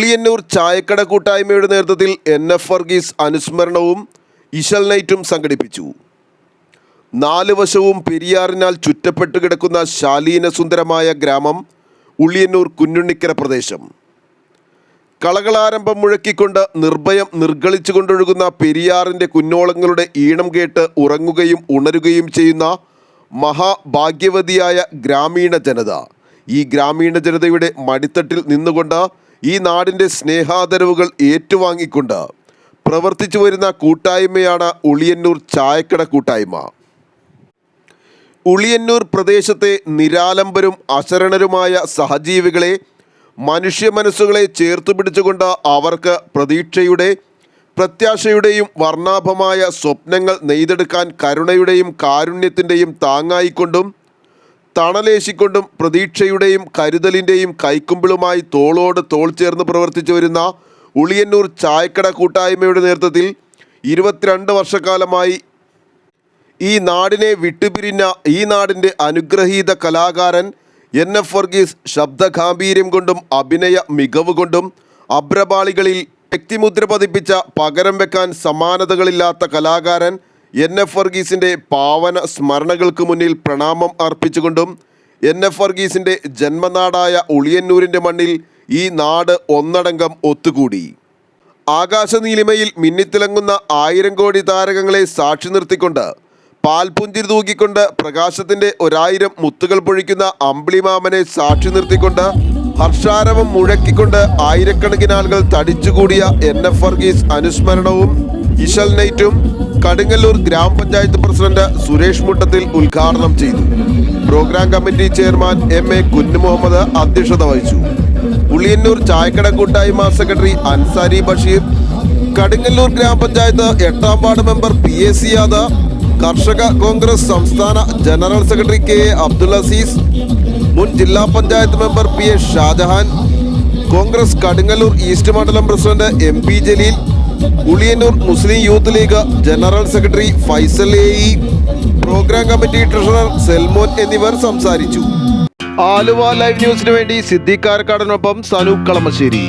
ഉളിയന്നൂർ ചായക്കട കൂട്ടായ്മയുടെ നേതൃത്വത്തിൽ NF വർഗീസ് അനുസ്മരണവും ഇശൽ നൈറ്റും സംഘടിപ്പിച്ചു. 4 വശവും പെരിയാറിനാൽ ചുറ്റപ്പെട്ടു കിടക്കുന്ന ശാലീന സുന്ദരമായ ഗ്രാമം ഉളിയന്നൂർ കുഞ്ഞുണ്ണിക്കര പ്രദേശം. കളകളാരംഭം മുഴക്കിക്കൊണ്ട് നിർഭയം നിർഗളിച്ചുകൊണ്ടൊഴുകുന്ന പെരിയാറിൻ്റെ കുന്നോളങ്ങളുടെ ഈണം കേട്ട് ഉറങ്ങുകയും ഉണരുകയും ചെയ്യുന്ന മഹാഭാഗ്യവതിയായ ഗ്രാമീണ ജനത. ഈ ഗ്രാമീണ ജനതയുടെ മടിത്തട്ടിൽ നിന്നുകൊണ്ട് ഈ നാടിൻ്റെ സ്നേഹാദരവുകൾ ഏറ്റുവാങ്ങിക്കൊണ്ട് പ്രവർത്തിച്ചു വരുന്ന കൂട്ടായ്മയാണ് ഉളിയന്നൂർ ചായക്കട കൂട്ടായ്മ. ഉളിയന്നൂർ പ്രദേശത്തെ നിരാലംബരും അശരണരുമായ സഹജീവികളെ, മനുഷ്യ മനസ്സുകളെ ചേർത്തു പിടിച്ചുകൊണ്ട് അവർക്ക് പ്രതീക്ഷയുടെ, പ്രത്യാശയുടെയും വർണ്ണാഭമായ സ്വപ്നങ്ങൾ നെയ്തെടുക്കാൻ കരുണയുടെയും കാരുണ്യത്തിൻ്റെയും താങ്ങായിക്കൊണ്ടും തണലേശിക്കൊണ്ടും പ്രതീക്ഷയുടെയും കരുതലിൻ്റെയും കൈക്കുമ്പിളുമായി തോളോട് തോൾ ചേർന്ന് പ്രവർത്തിച്ചു വരുന്ന ഉളിയന്നൂർ ചായക്കട കൂട്ടായ്മയുടെ നേതൃത്വത്തിൽ 22 വർഷക്കാലമായി ഈ നാടിനെ വിട്ടുപിരിഞ്ഞ ഈ നാടിൻ്റെ അനുഗ്രഹീത കലാകാരൻ NF വർഗീസ് ശബ്ദഗാംഭീര്യം കൊണ്ടും അഭിനയ മികവ് കൊണ്ടും അഭ്രപാളികളിൽ വ്യക്തിമുദ്ര പതിപ്പിച്ച പകരം വെക്കാൻ സമാനതകളില്ലാത്ത കലാകാരൻ NF വർഗീസിൻ്റെ പാവന സ്മരണകൾക്ക് മുന്നിൽ പ്രണാമം അർപ്പിച്ചുകൊണ്ടും NF വർഗീസിൻ്റെ ജന്മനാടായ ഉളിയന്നൂരിൻ്റെ മണ്ണിൽ ഈ നാട് ഒന്നടങ്കം ഒത്തുകൂടി. ആകാശനീലിമയിൽ മിന്നിത്തിളങ്ങുന്ന 1000 കോടി താരകങ്ങളെ സാക്ഷി നിർത്തിക്കൊണ്ട്, പാൽപുഞ്ചിരി തൂക്കിക്കൊണ്ട്, പ്രകാശത്തിൻ്റെ 1000 മുത്തുകൾ പൊഴിക്കുന്ന അമ്പിളിമാമനെ സാക്ഷി നിർത്തിക്കൊണ്ട്, ഹർഷാരവം മുഴക്കിക്കൊണ്ട് ആയിരക്കണക്കിന് ആളുകൾ തടിച്ചുകൂടിയ NF വർഗീസ് അനുസ്മരണവും ഇശൽ നൈറ്റും കടുങ്ങല്ലൂർ ഗ്രാമപഞ്ചായത്ത് പ്രസിഡന്റ് സുരേഷ് മുട്ടത്തിൽ ഉദ്ഘാടനം ചെയ്തു. Programme committee chairman MA Kunjumuhammed അധ്യക്ഷത വഹിച്ചു. ഉളിയന്നൂർ ചായക്കട കൂട്ടായ്മ സെക്രട്ടറി അൻസാരി ബഷീർ, കടുങ്ങല്ലൂർ ഗ്രാമപഞ്ചായത്ത് 8ാം വാർഡ് മെമ്പർ PAC യാദവ്, കർഷക കോൺഗ്രസ് സംസ്ഥാന general secretary KA Abdul Azeez, മുൻ ജില്ലാ panchayat member PS Shajahan, Congress Kadungallur east മണ്ഡലം president MP Jaleel, Uliyannur Muslim youth league general secretary Faisal AE, programme committee treasurer Selmon എന്നിവർ സംസാരിച്ചു. ആലുവ ലൈവ് ന്യൂസിനു വേണ്ടി സിദ്ദീഖ് കാരക്കാടിനൊപ്പം സനൂപ് കളമശ്ശേരി.